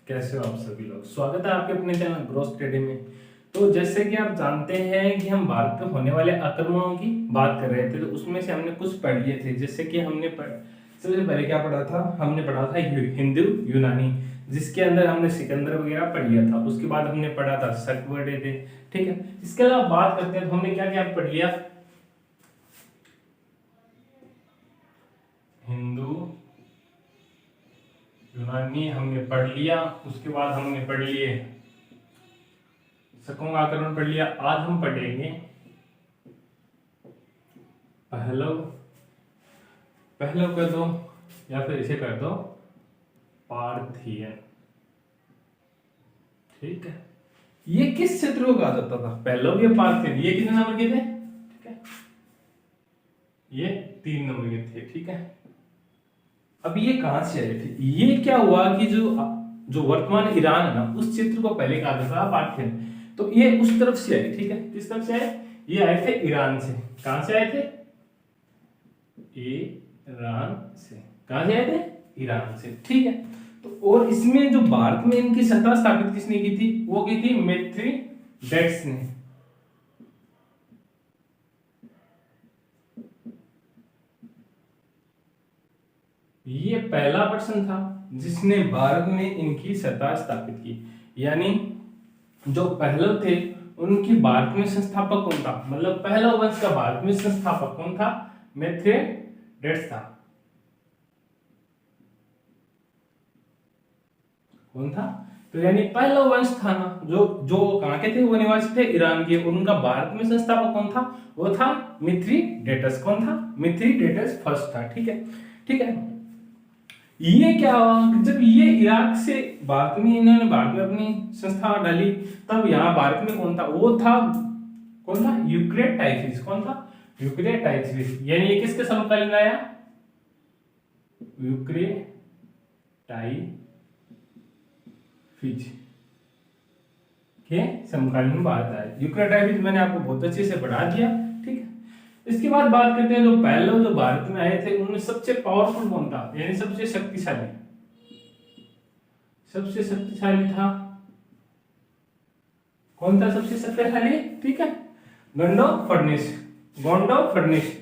कैसे हो आप सभी लोग। स्वागत है आपके अपने चैनल ग्रो स्टडी में। तो जैसे कि आप जानते हैं कि हम भारत में होने वाले आक्रमणों की बात कर रहे थे, तो उसमें से हमने कुछ पढ़ लिए थे। जैसे कि सबसे पहले क्या पढ़ा था, हमने पढ़ा था हिंदू यूनानी, जिसके अंदर हमने सिकंदर वगैरह पढ़ लिया था। उसके बाद हमने पढ़ा था शकवड़े थे, ठीक है। इसके अलावा बात करते हैं तो हमने क्या क्या पढ़ लिया। हिंदू यूनानी हमने पढ़ लिया, उसके बाद हमने पढ़ लिए शकों का आक्रमण पढ़ लिया। आज हम पढ़ेंगे पहलव। पहलव कर दो या फिर इसे कर दो पार्थियन, ठीक है। ये किस क्षेत्र को कहा जाता था, पहलव या पार्थियन? ये कितने नंबर के थे, ठीक है, ये 3 नंबर के थे, ठीक है। अब ये कहां से आए थे? ये क्या हुआ कि जो वर्तमान ईरान है ना, उस क्षेत्र को पहले कहा जाता था पार्थियन। तो ये उस तरफ से आए, ठीक है। किस तरफ से आए? ये आए थे ईरान से। कहां से आए थे? ईरान से। कहां से आए थे? ईरान से, ठीक है। तो और इसमें जो भारत में इनकी सत्ता स्थापित किसने की थी? वो की थी मिथ्रिडेट्स ने। ये पहला पर्सन था जिसने भारत में इनकी सत्ता स्थापित की। यानी जो पहलव थे उनकी भारत में संस्थापक कौन था, मतलब पहलव वंश का भारत में संस्थापक कौन था? मिथ्रिडेट्स था। कौन था? तो यानी पहलव वंश था ना, जो कहां के थे, वो निवासी थे ईरान के, और उनका भारत में संस्थापक कौन था? वो था मिथ्रिडेटस। कौन था? मिथ्रिडेटस फर्स्ट था, ठीक है, ठीक है। ये क्या हुआ, जब ये इराक से भारत में, इन्होंने भारत में अपनी संस्था डाली, तब यहाँ भारत में कौन था? वो था, कौन था? यूक्रेटाइसिस। कौन था? यूक्रेटाइसिस। यानी ये किसके समकालीन आया? यूक्रेटाइसिस के समकालीन भारत आया। यूक्रेटाइसिस मैंने आपको बहुत अच्छे से पढ़ा दिया, ठीक है। इसके बाद बात करते हैं जो पहलव जो भारत में आए थे, उनमें सबसे पावरफुल कौन था, यानी सबसे शक्तिशाली? सबसे शक्तिशाली था कौन था? सबसे शक्तिशाली, ठीक है, गोंडो फर्निस। गोंडो फर्निस।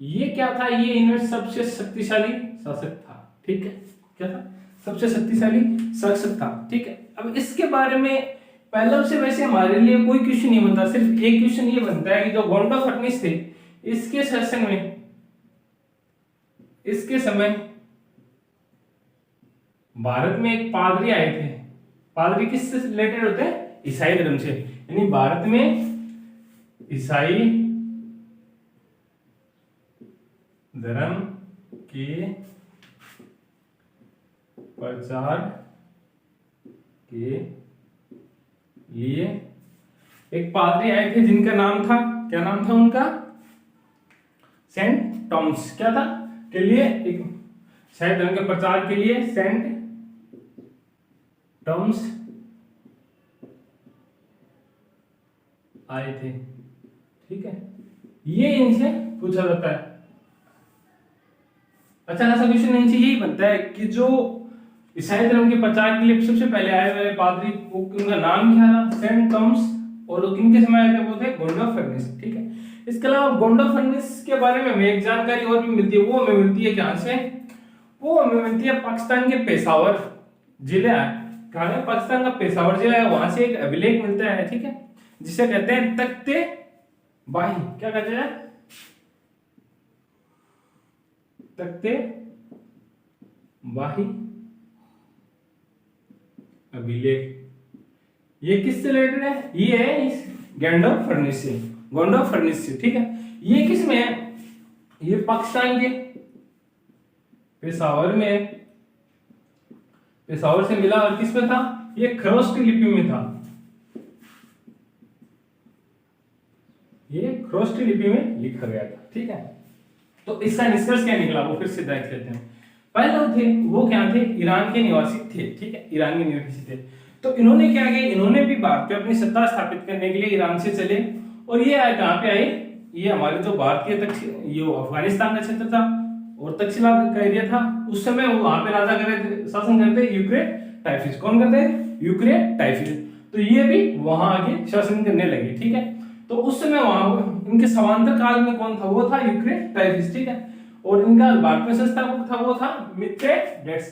ये क्या था? ये इनमें सबसे शक्तिशाली शासक था, ठीक है। क्या था? सबसे शक्तिशाली शासक था, ठीक है। अब इसके बारे में पहलव से वैसे हमारे लिए कोई क्वेश्चन नहीं बनता, सिर्फ एक क्वेश्चन ये बनता है कि जो गोंडो फर्निस थे, इसके शासन में, इसके समय भारत में एक पादरी आए थे। पादरी किससे रिलेटेड होते हैं? ईसाई धर्म से। यानी भारत में ईसाई धर्म के प्रचार के लिए एक पादरी आए थे, जिनका नाम था, क्या नाम था उनका? Saint Thomas. क्या था? के लिए एक ईसाई धर्म के प्रचार के लिए सेंट टॉमस आए थे, ठीक है। ये इनसे पूछा जाता है। अच्छा खासा क्वेश्चन इनसे यही बनता है कि जो ईसाई धर्म के प्रचार के लिए सबसे पहले आए हुए पादरी, उनका नाम क्या था? Saint Thomas. और वो किनके समय आए थे? वो थे गोंडो फर्निस, ठीक है। इसके अलावा गोंडो फर्निस के बारे में हमें एक जानकारी और भी मिलती है। वो हमें मिलती है कहां से? वो हमें मिलती है पाकिस्तान के पेशावर जिले है। कहां है? पाकिस्तान का पेशावर जिला है, वहां से एक अभिलेख मिलता है, ठीक है, जिसे कहते हैं तख्ते बाही। क्या कहते हैं? तख्ते बाही अभिलेख। ये किससे रिलेटेड है? ये है इस गोंडो फर्निस से। गोंडो फर्निस से, ठीक है। ये किस में है? ये पाकिस्तान के पेशावर में है। पेशावर से मिला, और किस में था? ये खरोष्टी लिपि में था। ये खरोष्टी लिपि में लिखा गया था, ठीक है। तो इसका निष्कर्ष क्या निकला, वो फिर से देख लेते हैं। पहलव थे, वो क्या थे? ईरान के निवासी थे, ठीक है, ईरान के निवासी थे। तो इन्होंने क्या किया? इन्होंने भी भारत पे अपनी सत्ता स्थापित करने के लिए ईरान से चले, और ये आए कहां पे आए? ये हमारे जो भारतीय ये अफगानिस्तान का क्षेत्र था, और तक्षशिला का एरिया था उस समय, वो वहां पे राजा कर रहे थे, शासन करते यूक्रेटाइफिस। कौन करते हैं? यूक्रेटाइफिस। तो ये भी वहां आगे शासन करने लगे, ठीक है। तो उस समय वहां इनके समांतर काल में कौन था? वो था यूक्रेटाइफिस, ठीक है। और इनका भारत में संस्थापक था, वो था मिथ्रेडेट्स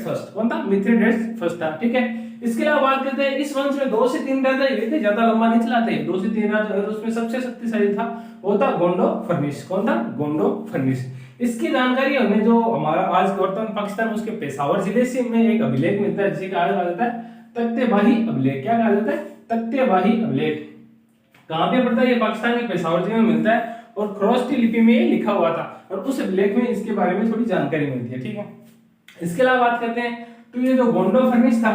फर्स्ट। कौन था? मिथ्रेडेट्स फर्स्ट था, ठीक है। इसके अलावा बात करते हैं, इस वंश में 2 से 3 राजा हुए थे, ज्यादा लंबा नहीं चलाते, 2 से 3 राजा, और उसमें सबसे शक्तिशाली था वो था गोंडो फर्निस। कौन था? गोंडो फर्निस। इसकी जानकारी हमें जो हमारा आज वर्तमान पाकिस्तान, उसके पेशावर जिले से में एक अभिलेख मिलता है, जिसे कहा जाता है तख्तेबाही अभिलेख। क्या कहा जाता है? तख्तेबाही अभिलेख। कहां पे पड़ता है? ये पाकिस्तान के पेशावर जिले में मिलता है, और खरोष्टी लिपि में ये लिखा हुआ था, और उस अभिलेख में इसके बारे में थोड़ी जानकारी मिलती है, ठीक है। इसके अलावा बात करते हैं, तो ये जो गोंडो फर्निस था,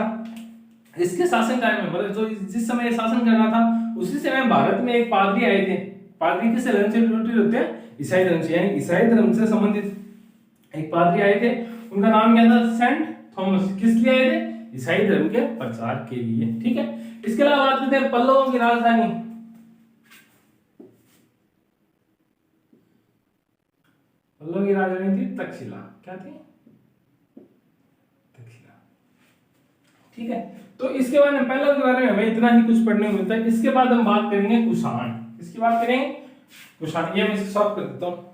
इसके शासन काल में, मतलब जो जिस समय शासन कर रहा था, उसी समय भारत में एक पादरी आए थे। पादरी किस धर्म से रिलेटेड होते हैं? ईसाई धर्म से, यानी ईसाई धर्म से संबंधित एक पादरी आए थे। उनका नाम क्या था? Saint Thomas. किस लिए आए थे? ईसाई धर्म के प्रचार के लिए, ठीक है। इसके अलावा बात करते हैं पल्लवों की राजधानी। पल्लव की राजधानी थी तक्षशिला। क्या थी? तक्षशिला, ठीक है। तो इसके बारे में, पल्लव के बारे में हमें इतना ही कुछ पढ़ने को मिलता है। इसके बाद हम बात करेंगे कुषाण। इसकी बात करेंगे कुषाण। ये मैं इसको सॉल्व कर देता हूं।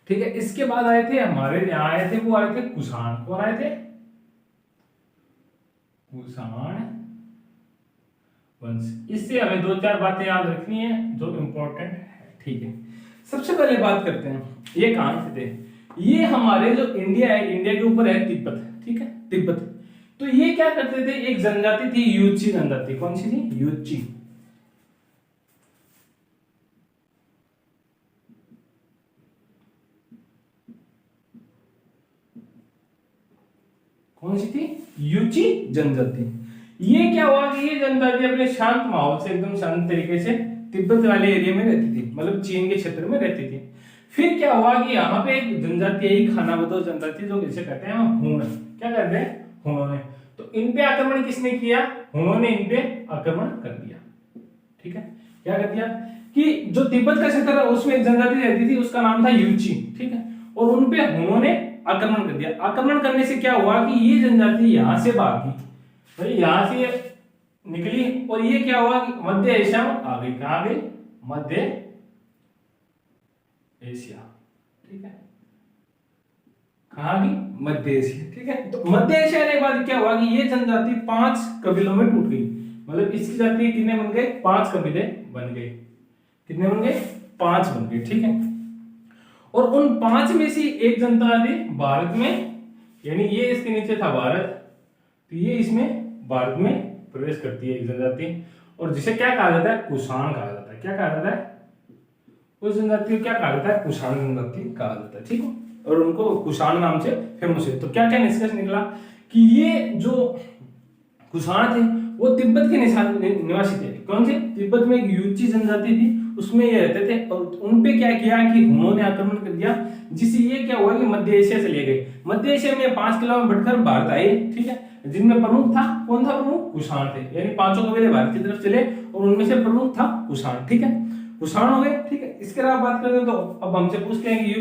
ठीक है। इसके बाद आए थे हमारे यहाँ आए थे, वो आए थे कुषाण। कौन आए थे? कुषाण वंश। इससे हमें 2-4 बातें याद रखनी है जो इंपॉर्टेंट है, ठीक है। सबसे पहले बात करते हैं, ये कहां थे? ये हमारे जो इंडिया है, इंडिया के ऊपर है तिब्बत, ठीक है, तिब्बत। तो ये क्या करते थे? एक जनजाति थी यूची जनजाति। कौन सी थी? यूची। कौन सी थी? यूची जनजाति। ये क्या हुआ कि ये जनजाति अपने शांत माहौल से, एकदम शांत तरीके से तिब्बत वाले एरिया में रहती थी, मतलब चीन के क्षेत्र में रहती थी। फिर क्या हुआ कि यहाँ पे एक जनजाति आई, खानाबदोश जनजाति, जो किसे कहते हैं हुन। क्या कहते हैं? हुनों ने। तो इन पे आक्रमण किसने किया? हुनों ने इन पे आक्रमण कर दिया, ठीक है। क्या कर दिया कि जो तिब्बत का क्षेत्र है उसमें एक जनजाति रहती थी, उसका नाम था यूची, ठीक है। और उन पे हुनों ने आक्रमण कर दिया। आक्रमण करने से क्या हुआ कि ये जनजाति यहां से भागी, भाई यहां से निकली, और ये क्या हुआ कि मध्य एशिया में आ गई। कहां गई? मध्य एशिया, ठीक है। कहां गई? मध्य एशिया, ठीक है। तो मध्य एशिया आने के बाद क्या हुआ कि ये जनजाति 5 कबीलों में टूट गई। मतलब इसकी जाति कितने बन गए? 5 कबीले बन गए। कितने बन गए? 5 बन गए, ठीक है। और उन 5 में से एक जनजाति भारत में, यानी ये इसके नीचे था भारत, तो ये इसमें भारत में प्रवेश करती है एक जनजाति, और जिसे क्या कहा जाता है? कुषाण कहा जाता है। क्या कहा जाता है? उस जनजाति को क्या कहा जाता है? कुषाण जनजाति कहा जाता है, ठीक है। और उनको कुषाण नाम से फेमस है। तो क्या क्या निष्कर्ष निकला कि ये जो कुषाण थे वो तिब्बत के निवासी थे। कौन से? तिब्बत में एक यूची जनजाति थी, उसमें ये रहते थे, और उनपे क्या किया कि हुनों ने आक्रमण कर दिया, जिससे ये क्या हुआ कि मध्य एशिया से ले गए। मध्य एशिया में 5 किलो में बढ़कर भारत आए, ठीक है। जिनमें प्रमुख था, कौन था प्रमुख? कुषाण थे। यानी 5 कबीले भारत की तरफ चले, और उनमें से प्रमुख था कुषाण, ठीक है। कुषाण हो गए, ठीक है। इसके अलावा बात करते हैं, तो अब हमसे पूछते हैं कि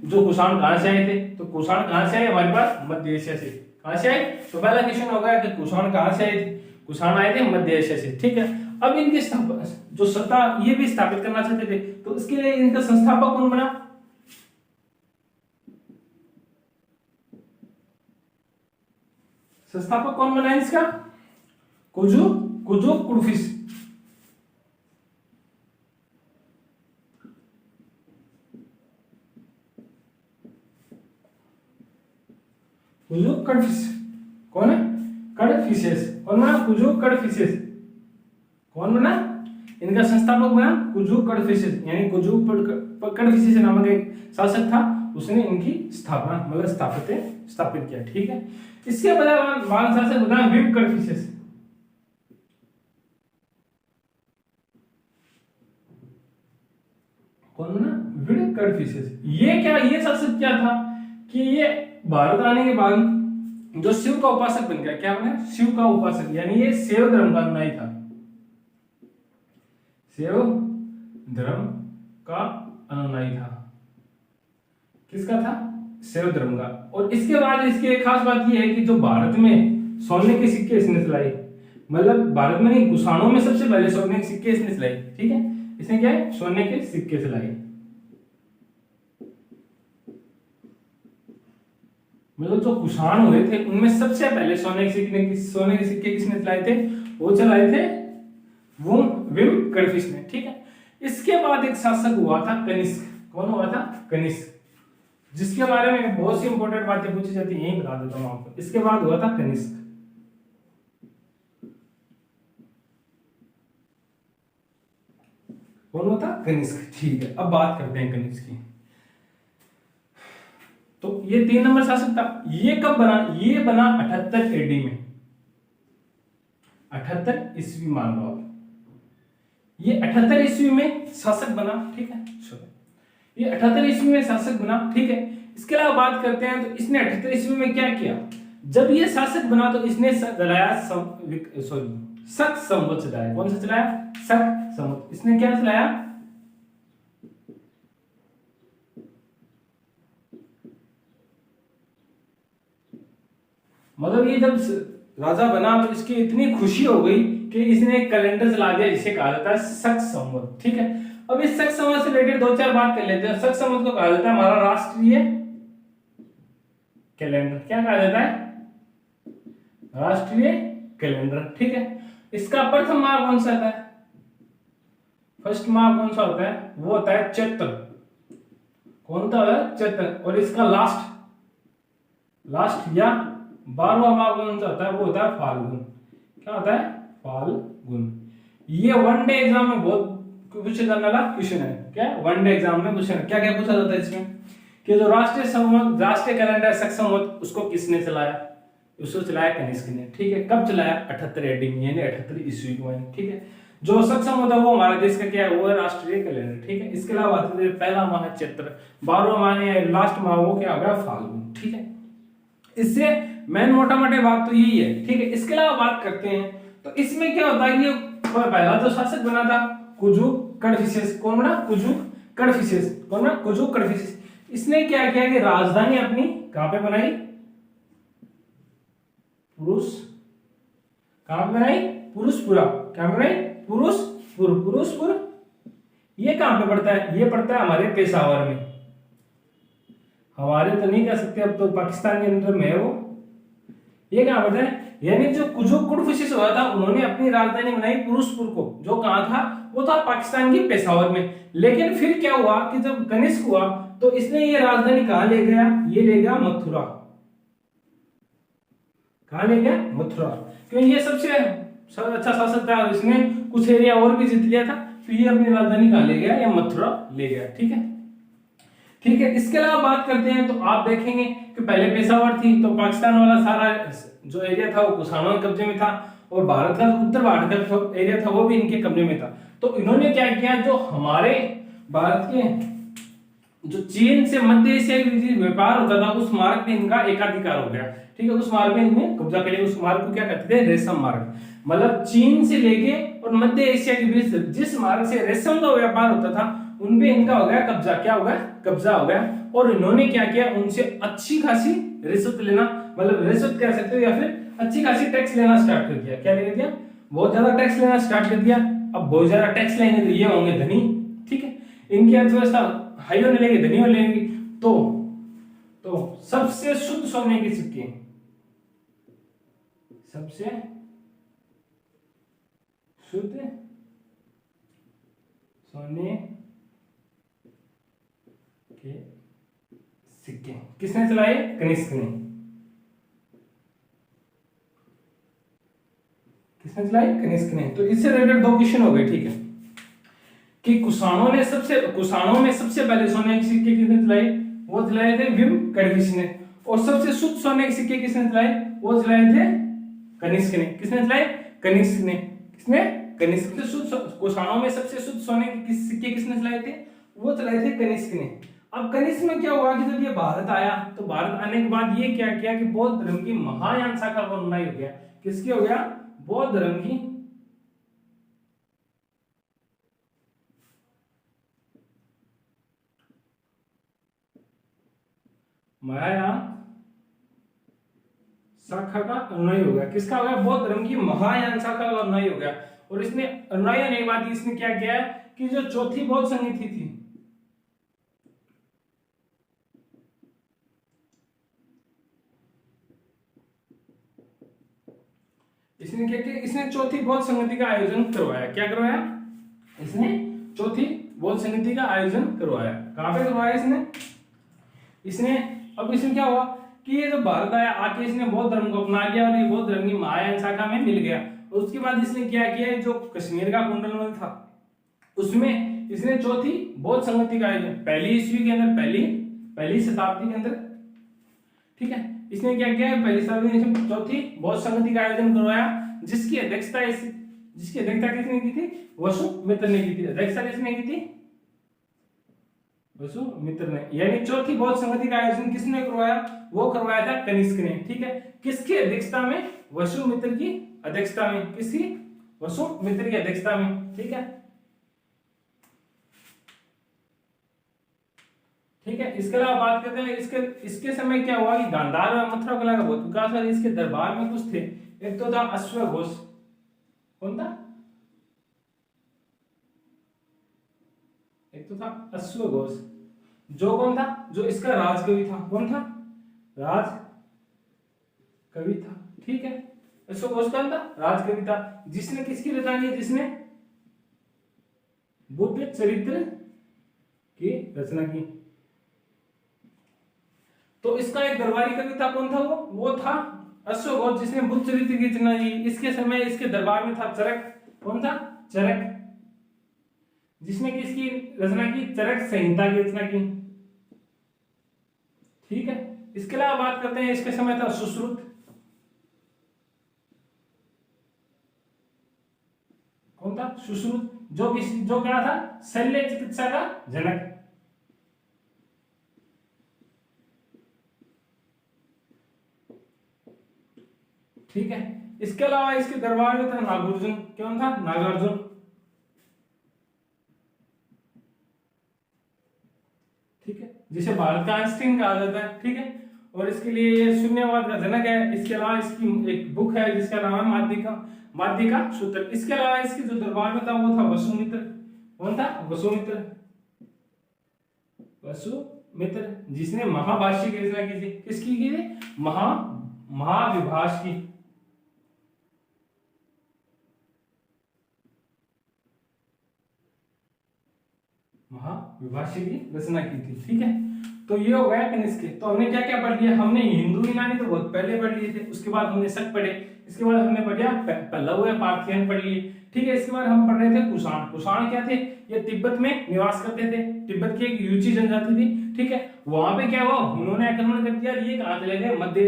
जो कुषाण कहां से आए थे? तो कुषाण कहां से आए हमारे पास? मध्य एशिया से। कहां से आए? तो पहला क्वेश्चन होगा कि कुषाण कहां से आए थे? कुषाण आए थे मध्य एशिया से, ठीक है। अब इनकी जो सत्ता ये भी स्थापित करना चाहते थे, तो इसके लिए इनका संस्थापक कौन बना? संस्थापक कौन बना इसका? कुजो कुडफिस। कुजो कुडफिस कौन है? कडफिसेस। कौन बना? कुजू कडफिसेस। कौन बना? इनका संस्थापक बना कुजू कडफिसेस, यानी कुजू कडफिसेस नामक एक शासक था, उसने इनकी स्थापना मतलब स्थापित किया। ठीक है, इसके बाद शासक बना विम कडफिसेस। कौन बना? विम कडफिसेस। ये शासक क्या था कि ये भारत आने के बाद जो शिव का उपासक बन गया। क्या बना? शिव का उपासक, यानी ये शैव धर्म का अनुयायी था। शैव धर्म का अनुयायी था। किसका था? शैव धर्म का। और इसके बाद इसकी एक खास बात यह है कि जो भारत में सोने के सिक्के इसने चलाए, मतलब भारत में नहीं, कुषाणों में सबसे पहले सोने के सिक्के इसने चलाए। ठीक है, इसने क्या है? सोने के सिक्के चलाए। मतलब जो कुषाण हुए थे उनमें सबसे पहले सोने के सिक्के किसने चलाए थे? वो चलाए थे विम कडफिस ने। ठीक है, इसके बाद एक शासक हुआ था कनिष्क। कौन हुआ था? कनिष्क, जिसके बारे में बहुत सी इंपॉर्टेंट बातें पूछी जाती है, यही बता देता हूं आपको। इसके बाद हुआ था कनिष्क। कौन हुआ था? कनिष्क। ठीक है, अब बात करते हैं कनिष्क की। तो ये 3 नंबर शासक था। ये कब बना? ये बना 78 एडी में। 78 ईस्वी मान लो आप। ये 78 ईस्वी में शासक बना। ठीक है, ये 78 ईस्वी में शासक बना। ठीक है, इसके अलावा बात करते हैं तो इसने 78 ईस्वी में क्या किया? जब ये शासक बना तो इसने चलाया शक संवत चलाया। कौन सा चलाया? शक संवत। इसने क्या चलाया? मतलब ये जब राजा बना तो इसकी इतनी खुशी हो गई कि इसने एक कैलेंडर चला दिया जिसे कहा जाता है शक संवत। ठीक है, अब इस शक संवत से रिलेटेड 2-4 बात कर लेते हैं। शक संवत को कहा जाता है हमारा राष्ट्रीय कैलेंडर। क्या कहा जाता है? राष्ट्रीय कैलेंडर। ठीक है, इसका प्रथम माह कौन सा होता है? फर्स्ट माह कौन सा होता है? वो होता है चैत्र। कौन सा होता है? चैत्र। और इसका लास्ट या 12वां माह कौन सा होता है? वो होता है फाल्गुन। क्या होता है? फाल्गुन। ये वन डे एग्जाम में बहुत पूछे जाने वाला क्वेश्चन है। क्या? वन डे एग्जाम में क्वेश्चन क्या क्या पूछा जाता है इसमें कि जो राष्ट्रीय कैलेंडर शक संवत उसको किसने चलाया? उसको चलाया कनिष्क ने। ठीक है, कब चलाया? 78 एडी में, यानी 78 ईस्वी को। ठीक है, जो शक संवत है वो हमारे देश का क्या है? वो है राष्ट्रीय कैलेंडर। ठीक है, इसके अलावा पहला माह है चैत्र, 12वां माह है लास्ट माह, वो क्या होगा? फाल्गुन। ठीक है, इससे मेन मोटा मोटे बात तो यही है। ठीक है, इसके अलावा बात करते हैं तो इसमें क्या होता है? ये पहला जो शासक बना था कुजू कडफिसेस। कौन बना? कुजू कडफिसेस। कौन बना? कुजू कडफिसेस। इसने क्या किया कि राजधानी अपनी कहां पे बनाई? कहां पे बनाई? पुरुषपुरा। क्या बनाई? पुरुषपुर। ये कहां पे पड़ता है? ये पड़ता है हमारे पेशावर में। हमारे तो नहीं कह सकते, अब तो पाकिस्तान के अंदर में है वो। ये क्या पड़ता है? यानी जो कुजू कडफिसेस हुआ था उन्होंने अपनी राजधानी बनाई पुरुषपुर को, जो कहां था? वो था पाकिस्तान की पेशावर में। लेकिन फिर क्या हुआ कि जब कनिष्क हुआ तो इसने ये राजधानी कहां ले गया? ये ले गया मथुरा। कहां ले गया? मथुरा। क्योंकि ये सबसे अच्छा शासक था, इसने कुछ एरिया और भी जीत लिया था, तो ये अपनी राजधानी कहां ले गया? या मथुरा ले गया। ठीक है, ठीक है, इसके अलावा बात करते हैं तो आप देखेंगे कि पहले पेशावर थी तो पाकिस्तान वाला सारा जो एरिया था वो कुषाणों के कब्जे में था, और भारत का उत्तर भारत का जो एरिया था वो भी इनके कब्जे में था। तो इन्होंने क्या किया? जो हमारे भारत के जो चीन से मध्य एशिया के व्यापार होता था उस मार्ग पे इनका एकाधिकार हो गया। ठीक है, उस मार्ग पे इन्हें कब्जा कर लिया। उस मार्ग को क्या कहते थे? रेशम मार्ग। मतलब चीन से लेके और मध्य एशिया के बीच जिस मार्ग से रेशम का व्यापार होता था उनपे इनका हो गया कब्जा। क्या हो गया? कब्जा हो गया। और इन्होंने क्या किया? उनसे अच्छी खासी रिश्वत लेना, मतलब रिश्वत कह सकते हो या फिर अच्छी खासी टैक्स लेना स्टार्ट कर दिया। क्या कर दिया? बहुत ज्यादा टैक्स लेना स्टार्ट कर दिया। अब बहुत ज्यादा टैक्स लेंगे तो ये होंगे धनी। ठीक है, इनकी अर्थव्यवस्था हाई होने लगी, धनी होने लगी। तो सबसे शुद्ध सोने के सिक्के, सबसे शुद्ध सोने के सिक्के किसने चलाए? कनिष्क ने। किसने चलाई? कनिष्क ने। तो इससे रिलेटेड दो क्वेश्चन हो गए, ठीक है, कि कुषाणों में सबसे पहले सोने के सिक्के किसने चलाए? वो चलाए थे भीम कड़विश ने। और सबसे शुद्ध सोने के सिक्के किसने चलाए? वो चलाए थे कनिष्क ने। किसने चलाए? कनिष्क ने। किसने? कनिष्क ने। शुद्ध कुषाणों में सबसे शुद्ध सोने के सिक्के किसने चलाए थे? वो चलाए थे कनिष्क ने। अब कनिष्क में क्या हुआ कि जब ये भारत आया, तो भारत आने के बाद ये क्या किया कि बौद्ध धर्म की महायान शाखा का अनुयायी हो गया। किसकी हो गया? बौद्ध धर्म की महायान शाखा का अनुयायी हो गया। किसका हो गया? बौद्ध धर्म की महायान शाखा का अनुयायी हो गया। और इसने अनुयायी होने के बाद इसने क्या किया कि जो चौथी बौद्ध संगति थी, इसने क्या किया? इसने चौथी बौद्ध संगति का आयोजन करवाया। क्या करवाया? इसने चौथी बौद्ध संगति का आयोजन करवाया। कहां पे करवाया इसने अब इसमें क्या हुआ कि ये जब भारत आया, आके इसने बौद्ध धर्म को अपना लिया और ये बौद्ध धर्म की महायान शाखा में मिल गया। और उसके बाद इसने क्या किया, जो कश्मीर का कुंडलवल था उसमें इसने चौथी बौद्ध संगति का आयोजन पहली ईस्वी के अंदर, पहली शताब्दी के अंदर, ठीक है, इसने क्या किया? पहली शताब्दी में चौथी बौद्ध संगति का आयोजन करवाया, जिसकी अध्यक्षता किसने की थी? वसुमित्र ने की थी। अध्यक्षता किसने की थी? वसुमित्र ने। यानी चौथी बौद्ध संगति का आयोजन किसने करवाया? वो करवाया था कनिष्क ने, ठीक है। किसकी अध्यक्षता में? वसुमित्र की अध्यक्षता में। किसकी? वसुमित्र की अध्यक्षता में, ठीक है। ठीक है, इसके अलावा बात करते हैं इसके समय क्या हुआ कि गांधार और मथुरा कला का बहुत विकास हुआ। इसके दरबार में कुछ थे, एक तो था अश्वघोष। कौन था? एक तो था अश्वघोष, जो कौन था? जो इसका राजकवि था। कौन था? राजकवि था, ठीक है। अश्वघोष कौन था? राजकवि था, जिसने किसकी रचना की? जिसने बुद्ध चरित्र की रचना की। तो इसका एक दरबारी कवि था। कौन था वो था अश्वघोष, जिसने बुद्ध चरित्र की रचना की। इसके समय इसके दरबार में था चरक। कौन था? चरक, जिसने किसकी रचना की? चरक संहिता की रचना की, ठीक है। इसके अलावा बात करते हैं इसके समय था सुश्रुत। कौन था? सुश्रुत, जो क्या था? शल्य चिकित्सा का जनक, ठीक है। इसके अलावा इसके दरबार में था नागार्जुन। कौन था? नागार्जुन, ठीक है, जिसे भारत का आइंस्टीन कहा जाता है, ठीक है। और इसके लिए ये शून्यवाद का जनक है। इसके अलावा इसकी एक बुक है जिसका नाम है माध्यिका सूत्र। इसके अलावा इसके जो दरबार में था वो था वसुमित्र। कौन था? वसुमित्र, जिसने महाभाष्य की रचना की थी। किसकी की थी? महाविभाष की, महाविभाष्य की रचना की थी, ठीक है। तो ये हो गया कनिष्क। तो हमने क्या क्या पढ़ लिया? हमने हिंदू यूनानी तो बहुत पहले पढ़ लिए थे। उसके बाद हमने शक पढ़े। इसके बाद हमने पढ़ा पल्लव या पार्थियन पढ़ लिए, ठीक है। इसके बाद हम पढ़ रहे थे कुषाण। कुषाण क्या थे? ये तिब्बत में निवास करते थे। तिब्बत की एक यूची जनजाति थी, ठीक है। वहां पे क्या हुआ? उन्होंने आक्रमण कर दिया। ये कहां चले गए? मध्य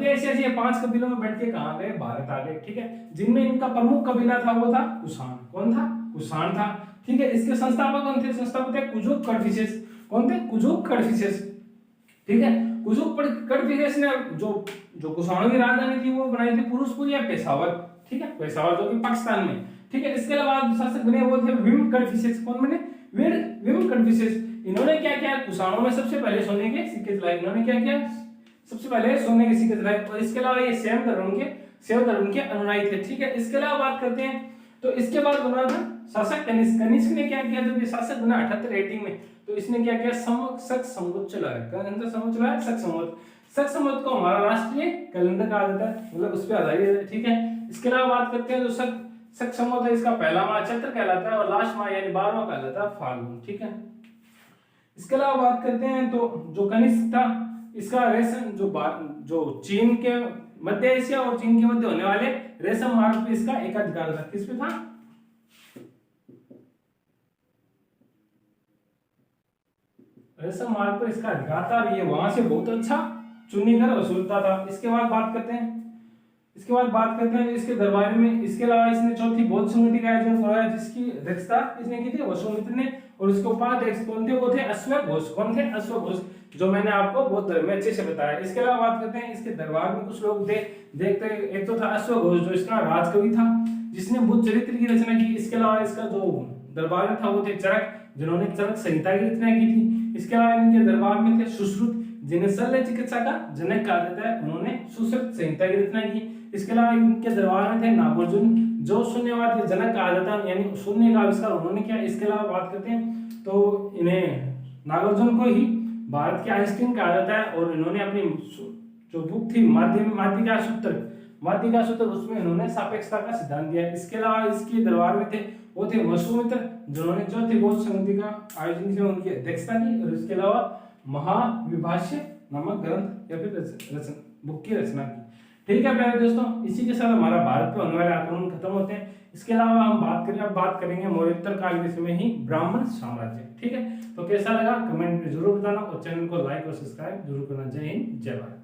एशिया से 5 कबीलों में बैठ के कहां गए? भारत आ गए, ठीक है। जिनमें इनका प्रमुख कबीला था वो था कुषाण। कौन था? कुषाण था, ठीक है। इसके संस्थापक कौन थे? संस्थापक थे कुजुक कड़फिसेस। कौन थे? कुजुक कड़फिसेस, ठीक है। कुजुक कड़फिसेस ने जो कुषाणों की राजधानी थी वो बनाई थी फिरोजपुर या पेशावर, ठीक है। पेशावर जो कि पाकिस्तान में, ठीक है। इसके अलावा शासक बने वो थे विम कड़फिसेस। कौन बने? विम कड़फिसेस। इन्होंने क्या किया? कुषाणों में सबसे पहले सोने के सिक्के चलाए। इन्होंने क्या किया? सबसे पहले सोने के सिक्के चलाए। और इसके अलावा ये शैव धर्म के अनुयायी थे, ठीक है। इसके अलावा बात करते हैं तो इसके बाद बना था शासक कनिष्क। कनिष्क ने क्या किया? जब ये शासक बना 78 एडी में, तो इसने क्या किया? शक संवत चलाया। कैलेंडर संवत चलाया, शक संवत को हमारा राष्ट्रीय कैलेंडर कहा जाता है, मतलब उस पर आधारित है, ठीक है। इसके अलावा बात करते हैं जो शक संवत है, इसका पहला माह चैत्र कहलाता है और लास्ट माह यानी 12वां कहलाता है फाल्गुन, ठीक है। इसके अलावा बात करते हैं तो जो कनिष्क था, इसका रेशन जो चीन के मध्य एशिया और चीन के मध्य होने वाले रेशम मार्ग पे इसका एकाधिकार था। किस पे था? रेशम मार्ग पर इसका अधिकार था, ये वहां से बहुत अच्छा चुनी कर वसूलता था। इसके बाद बात करते हैं इसके दरबार में। इसके अलावा इसने चौथी बौद्ध संगति का आयोजन करवाया, जिसकी अध्यक्षता इसने की थी वसुमित्र ने, और उसके उपाध्यक्ष कौन थे? वो थे अश्वघोष। कौन थे? अश्वघोष, जो मैंने आपको बौद्ध धर्म में अच्छे से बताया। इसके अलावा बात करते हैं इसके दरबार में कुछ लोग थे, देखते हैं। एक तो था अश्वघोष, जो इसका राजकवि था, जिसने बुद्ध चरित्र की रचना की। इसके अलावा इसका जो दरबार में था वो थे चरक, जिन्होंने चरक संहिता की रचना की थी। इसके अलावा इनके दरबार में थे सुश्रुत, जिन्हें शल्य चिकित्सा का जनक कहा जाता है, उन्होंने सुश्रुत संहिता की रचना की। इसके अलावा इनके दरबार में थे नागार्जुन, जो शून्यवाद के जनक कहा जाता है, यानी शून्य का आविष्कार उन्होंने किया। इसके अलावा बात करते हैं तो इन्हें नागार्जुन को ही भारत के आइंस्टीन कहा जाता है, और इन्होंने अपनी जो बुक थी माध्यिका सूत्र, उसमें इन्होंने सापेक्षता का सिद्धांत दिया। इसके अलावा इसके दरबार में थे वो थे वसुमित्र, जिन्होंने चौथी बौद्ध संगति का आयोजन किया, उनकी अध्यक्षता की। और इसके अलावा महाविभाष्य नामक ग्रंथ या फिर बुक की रचना की। ठीक है प्यारे दोस्तों, इसी के साथ हमारा भारत पे होने वाले आक्रमण खत्म होते हैं। इसके अलावा हम बात करेंगे मौर्योत्तर काल के समय ही ब्राह्मण साम्राज्य। ठीक है, तो कैसा लगा कमेंट में जरूर बताना, और चैनल को लाइक और सब्सक्राइब जरूर करना। जय हिंद, जय भारत।